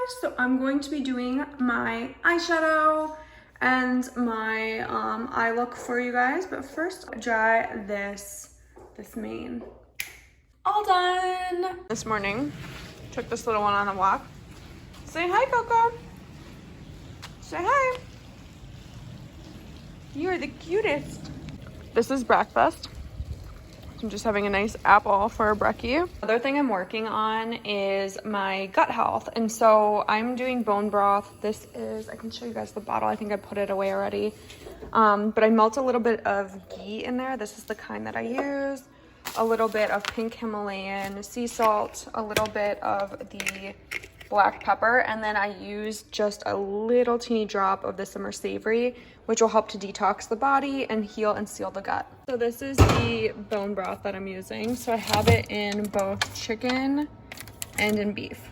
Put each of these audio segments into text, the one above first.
guys, so I'm going to be doing my eyeshadow and my eye look for you guys, but first dry this mane. All done. This morning, took this little one on a walk. Say hi, Coco. Say hi. You are the cutest. This is breakfast. I'm just having a nice apple for a brekkie. Other thing I'm working on is my gut health. And so I'm doing bone broth. This is, I can show you guys the bottle. I think I put it away already. But I melt a little bit of ghee in there. This is the kind that I use. A little bit of pink Himalayan sea salt, a little bit of the black pepper, and then I use just a little teeny drop of the summer savory, which will help to detox the body and heal and seal the gut. So this is the bone broth that I'm using. So I have it in both chicken and in beef.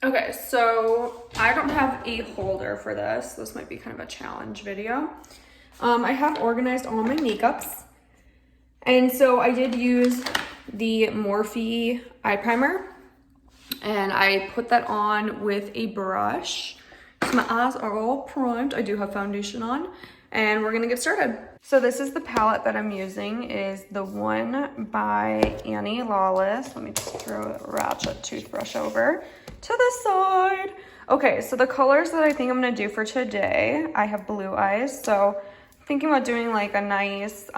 Okay, so I don't have a holder for this. This might be kind of a challenge video. I have organized all my makeups. And so I did use the Morphe eye primer. And I put that on with a brush. So my eyes are all primed. I do have foundation on. And we're gonna get started. So this is the palette that I'm using. It is the one by Annie Lawless. Let me just throw a ratchet toothbrush over to the side. Okay, so the colors that I think I'm gonna do for today, I have blue eyes. So I'm thinking about doing like a nice,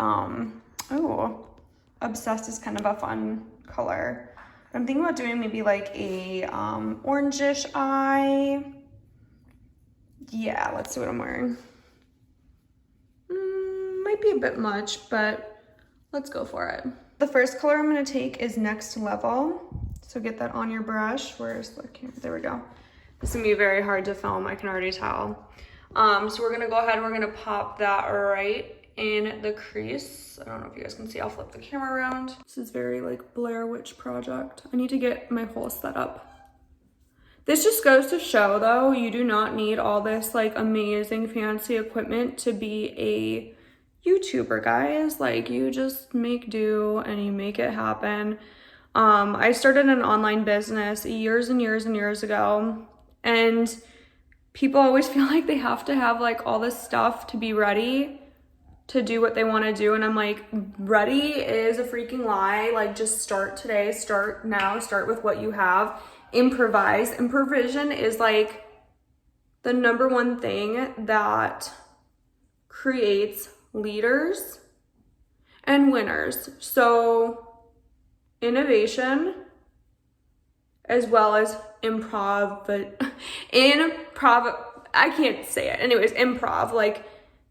Obsessed is kind of a fun color. I'm thinking about doing maybe like a orangish eye. Yeah, let's see what I'm wearing. Might be a bit much, but let's go for it. The first color I'm gonna take is Next Level. So get that on your brush. Where's the camera? There we go. This is gonna be very hard to film, I can already tell. So we're gonna go ahead and we're gonna pop that right in the crease. I don't know if you guys can see, I'll flip the camera around. This is very like Blair Witch Project. I need to get my whole setup. This just goes to show though, you do not need all this like amazing fancy equipment to be a YouTuber, guys. Like you just make do and you make it happen. I started an online business years and years and years ago, and people always feel like they have to have like all this stuff to be ready to do what they want to do, and I'm like, ready is a freaking lie. Like just start today, start now, start with what you have. Improvise. Improvisation is like the number one thing that creates leaders and winners. So innovation as well as improv, I can't say it. Anyways, improv, like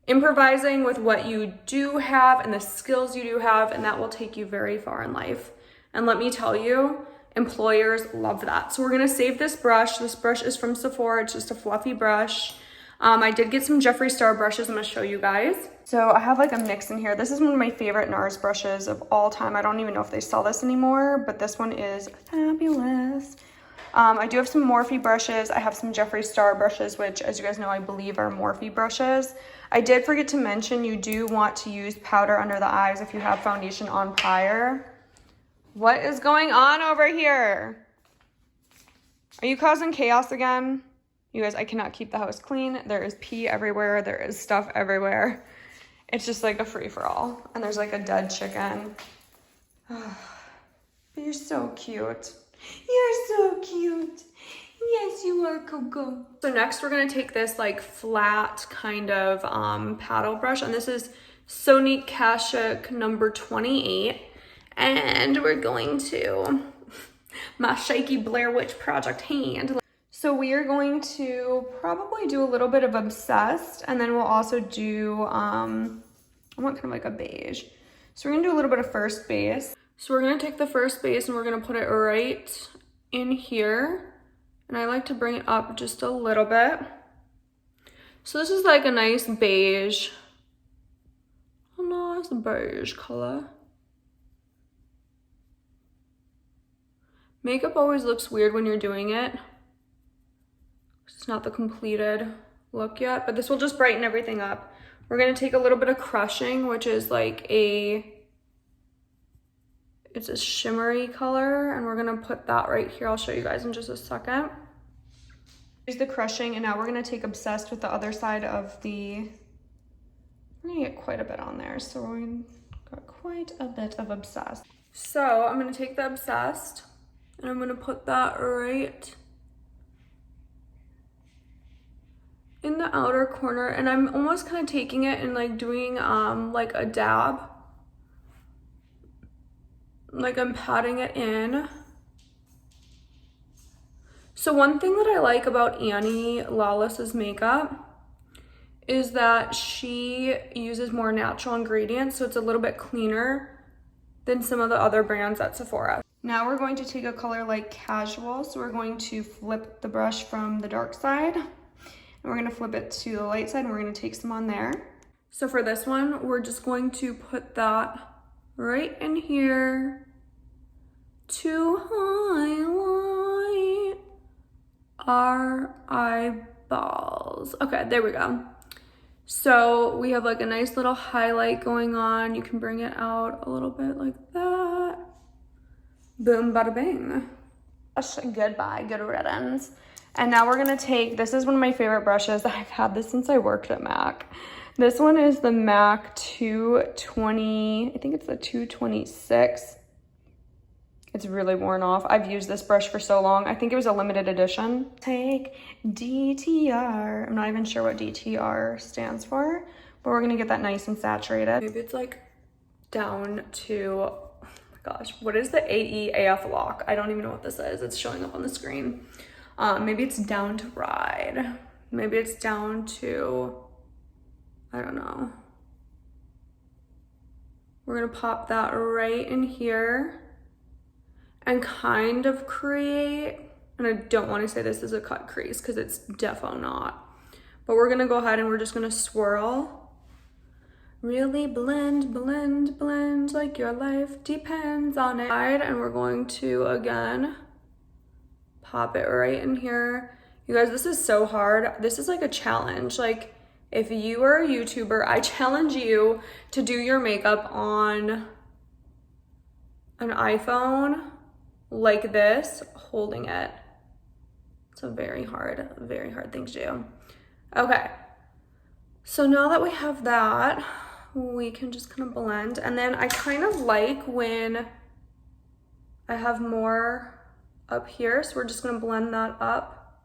improvising with what you do have and the skills you do have, and that will take you very far in life. And let me tell you, employers love that. So we're gonna save this brush. This brush is from Sephora. It's just a fluffy brush. I did get some Jeffree Star brushes. I'm gonna show you guys. So I have like a mix in here. This is one of my favorite NARS brushes of all time. I don't even know if they sell this anymore, but this one is fabulous. I do have some Morphe brushes. I have some Jeffree Star brushes, which, as you guys know, I believe are Morphe brushes. I did forget to mention you do want to use powder under the eyes if you have foundation on prior. What is going on over here? Are you causing chaos again? You guys, I cannot keep the house clean. There is pee everywhere. There is stuff everywhere. It's just like a free-for-all. And there's like a dead chicken. But you're so cute. You're so cute. Yes, you are, Coco. So next we're gonna take this like flat kind of paddle brush, and this is Sonique Kashuk number 28. And we're going to my shaky Blair Witch Project hand. So we are going to probably do a little bit of Obsessed, and then we'll also do, I want kind of like a beige. So we're gonna do a little bit of first base. So we're gonna take the first base and we're gonna put it right in here. And I like to bring it up just a little bit. So this is like a nice beige. Oh no, it's a beige color. Makeup always looks weird when you're doing it. It's not the completed look yet, but this will just brighten everything up. We're gonna take a little bit of Crushing, which is like it's a shimmery color, and we're gonna put that right here. I'll show you guys in just a second. Use the crushing, and now we're gonna take Obsessed with the other side of the, we're gonna get quite a bit on there. So we're gonna got quite a bit of Obsessed. So I'm gonna take the Obsessed and I'm gonna put that right in the outer corner, and I'm almost kind of taking it and like doing like a dab. Like I'm patting it in. So one thing that I like about Annie Lawless's makeup is that she uses more natural ingredients, so it's a little bit cleaner than some of the other brands at Sephora. Now we're going to take a color like Casual, so we're going to flip the brush from the dark side, and we're gonna flip it to the light side, and we're gonna take some on there. So for this one, we're just going to put that right in here to highlight our eyeballs. Okay, there we go. So we have like a nice little highlight going on. You can bring it out a little bit like that. Boom, bada bing. Goodbye, good riddance. And now we're gonna take, this is one of my favorite brushes. I've had this since I worked at MAC. This one is the MAC 220, I think it's the 226. It's really worn off. I've used this brush for so long. I think it was a limited edition. Take DTR. I'm not even sure what DTR stands for, but we're gonna get that nice and saturated. Maybe it's like down to, oh my gosh, what is the AEAF lock? I don't even know what this is. It's showing up on the screen. Maybe it's down to Ride. Maybe it's down to, I don't know. We're gonna pop that right in here and kind of create, and I don't want to say this is a cut crease because it's defo not, but we're gonna go ahead and we're just gonna swirl. Really blend, blend, blend like your life depends on it. And we're going to, again, pop it right in here. You guys, this is so hard. This is like a challenge. Like, if you are a YouTuber, I challenge you to do your makeup on an iPhone like this, holding it. It's a very hard thing to do. Okay, so now that we have that, we can just kind of blend. And then I kind of like when I have more up here, so we're just gonna blend that up.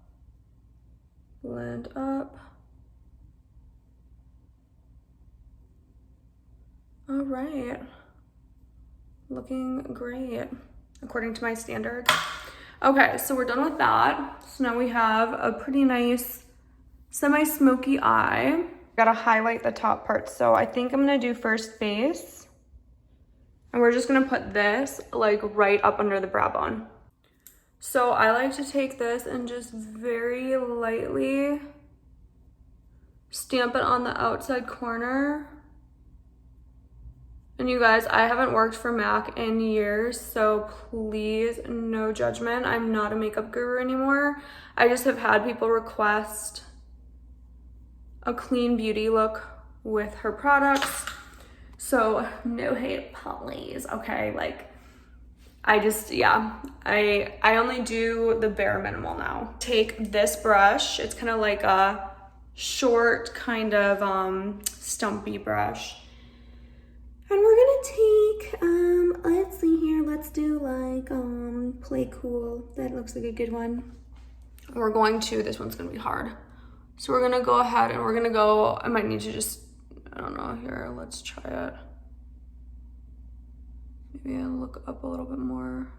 Blend up. All right, looking great, according to my standards. Okay, so we're done with that. So now we have a pretty nice semi-smoky eye. Gotta highlight the top part. So I think I'm gonna do first base. And we're just gonna put this like right up under the brow bone. So I like to take this and just very lightly stamp it on the outside corner. And you guys, I haven't worked for MAC in years, so please, no judgment. I'm not a makeup guru anymore. I just have had people request a clean beauty look with her products. So no hate, please, okay? Like, I just, yeah, I only do the bare minimal now. Take this brush, it's kind of like a short kind of stumpy brush. And we're gonna take, let's see here, let's do like, Play Cool. That looks like a good one. We're going to, this one's gonna be hard. So we're gonna go ahead and we're gonna go, I might need to just, I don't know, here, let's try it. Maybe I'll look up a little bit more.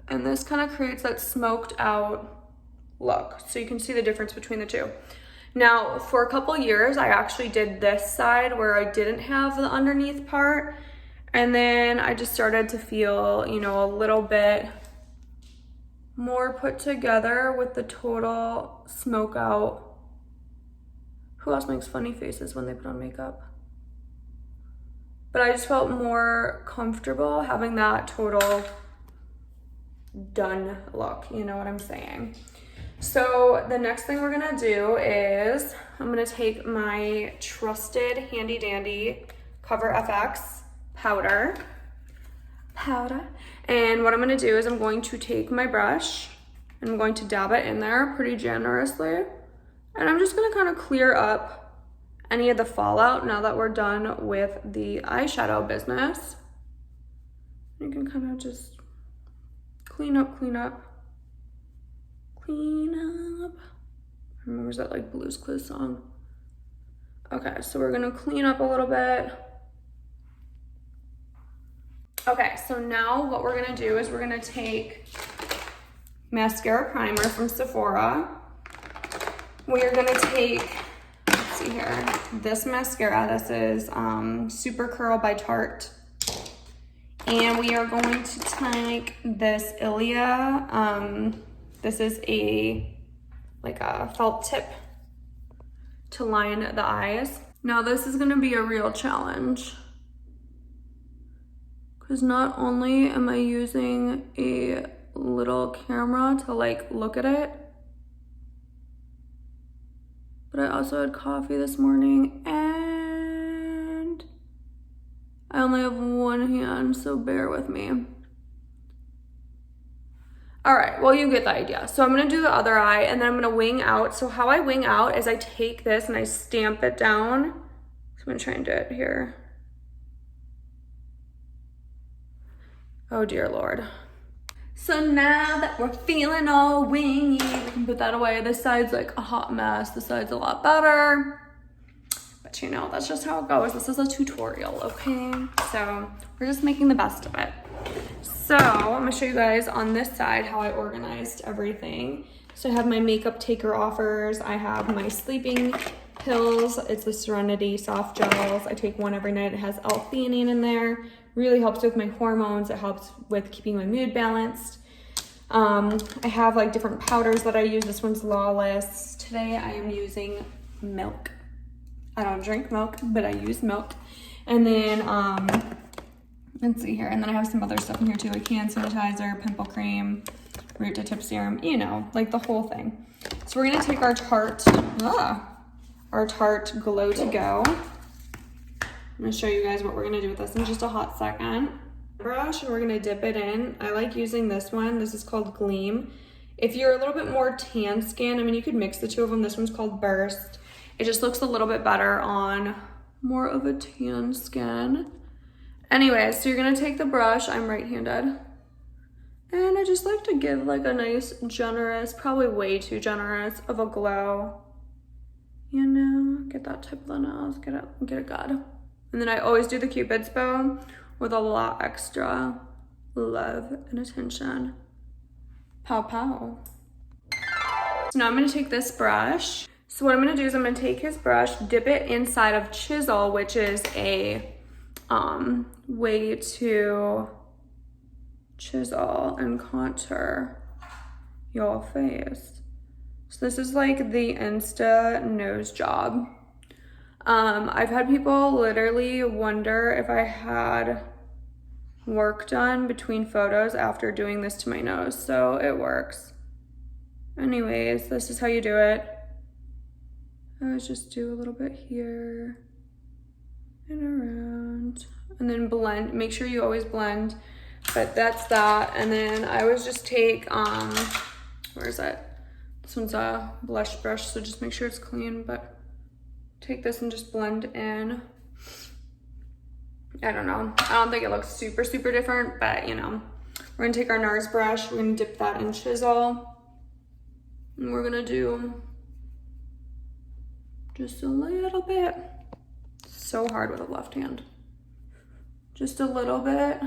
And this kind of creates that smoked out look. So you can see the difference between the two. Now, for a couple years, I actually did this side where I didn't have the underneath part. And then I just started to feel, you know, a little bit more put together with the total smoke out. Who else makes funny faces when they put on makeup? But I just felt more comfortable having that total done look, you know what I'm saying? So the next thing we're gonna do is I'm gonna take my trusted handy dandy Cover FX powder. And what I'm gonna do is I'm going to take my brush and And I'm going to dab it in there pretty generously. And I'm just gonna kind of clear up any of the fallout now that we're done with the eyeshadow business. You can kind of just clean up, clean up, clean up. Remembers that like Blue's Clues song. Okay, so we're gonna clean up a little bit. Okay, so now what we're gonna do is we're gonna take mascara primer from Sephora. We are gonna take, let's see here, this mascara. This is Super Curl by Tarte. And we are going to take this Ilia. This is like a felt tip to line the eyes. Now this is gonna be a real challenge, because not only am I using a little camera to like look at it, but I also had coffee this morning and I only have one hand, so bear with me. All right, well, you get the idea. So I'm gonna do the other eye and then I'm gonna wing out. So how I wing out is I take this and I stamp it down. So I'm gonna try and do it here. Oh dear Lord. So now that we're feeling all wingy, we can put that away. This side's like a hot mess. This side's a lot better. But you know, that's just how it goes. This is a tutorial, okay? So we're just making the best of it. So I'm gonna show you guys on this side how I organized everything. So I have my makeup taker offers. I have my sleeping pills. It's the Serenity soft gels. I take one every night. It has L-theanine in there. Really helps with my hormones. It helps with keeping my mood balanced. I have like different powders that I use. This one's Lawless. Today I am using milk. I don't drink milk, but I use milk. And then, let's see here. And then I have some other stuff in here too, like hand sanitizer, pimple cream, root to tip serum, you know, like the whole thing. So we're gonna take our Tarte Glow to Go. I'm gonna show you guys what we're gonna do with this in just a hot second. Brush, and we're gonna dip it in. I like using this one. This is called Gleam. If you're a little bit more tan skin, I mean, you could mix the two of them. This one's called Burst. It just looks a little bit better on more of a tan skin. Anyway, so you're gonna take the brush. I'm right-handed. And I just like to give like a nice, generous, probably way too generous of a glow. You know, get that tip of the nose, get it good. And then I always do the Cupid's bow with a lot extra love and attention. Pow pow. So now I'm gonna take this brush. So what I'm gonna do is I'm gonna take his brush, dip it inside of Chisel, which is a way to chisel and contour your face. So this is like the Insta nose job. I've had people literally wonder if I had work done between photos after doing this to my nose, so it works. Anyways, this is how you do it. I always just do a little bit here and around, and then blend. Make sure you always blend, but that's that. And then I always just take, where is it? This one's a blush brush, so just make sure it's clean, but take this and just blend in. I don't know. I don't think it looks super, super different, but you know. We're gonna take our NARS brush, we're gonna dip that in Chisel, and we're gonna do just a little bit. So hard with a left hand. Just a little bit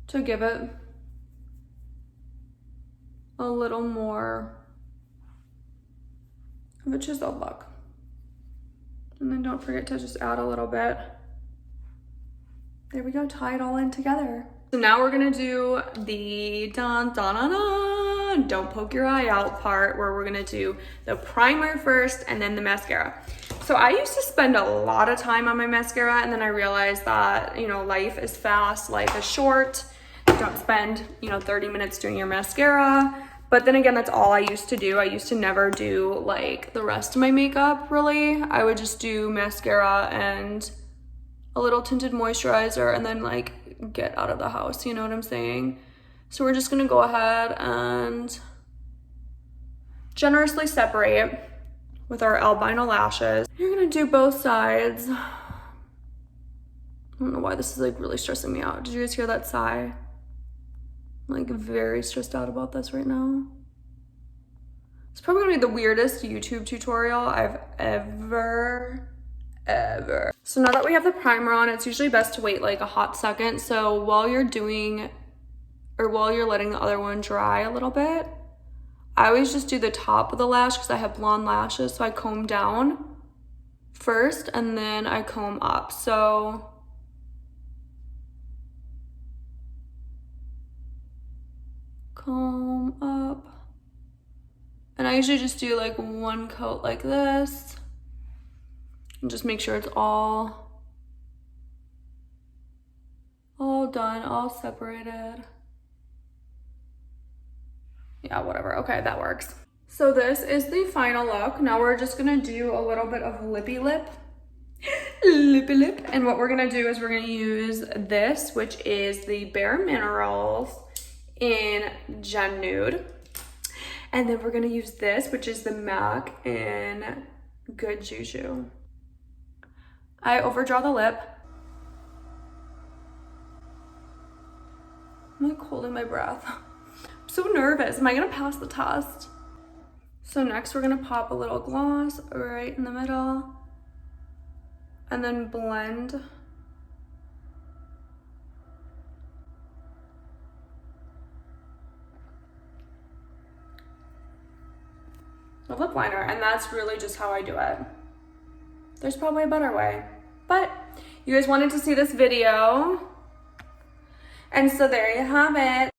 to give it a little more of a chiseled look. And then don't forget to just add a little bit. There we go, tie it all in together. So now we're gonna do the dun dun dun dun, don't poke your eye out part, where we're gonna do the primer first and then the mascara. So I used to spend a lot of time on my mascara, and then I realized that, you know, life is fast, life is short. Don't spend, you know, 30 minutes doing your mascara. But then again, that's all I used to do. I used to never do like the rest of my makeup, really. I would just do mascara and a little tinted moisturizer and then like get out of the house, you know what I'm saying? So we're just gonna go ahead and generously separate with our albino lashes. You're gonna do both sides. I don't know why this is like really stressing me out. Did you guys hear that sigh? I'm like very stressed out about this right now. It's probably gonna be the weirdest YouTube tutorial I've ever. So now that we have the primer on, it's usually best to wait like a hot second. So while you're letting the other one dry a little bit, I always just do the top of the lash because I have blonde lashes. So I comb down first and then I comb up. So comb up. And I usually just do like one coat like this and just make sure it's all done, all separated. Yeah, whatever. Okay, that works. So this is the final look. Now we're just gonna do a little bit of lippy lip. Lippy lip. And what we're gonna do is we're gonna use this, which is the Bare Minerals in Gen Nude. And then we're gonna use this, which is the MAC in Good Juju. I overdraw the lip. I'm like holding my breath. I'm so nervous. Am I gonna pass the test? So next we're gonna pop a little gloss right in the middle and then blend. A lip liner, and that's really just how I do it. There's probably a better way, but you guys wanted to see this video, and so there you have it.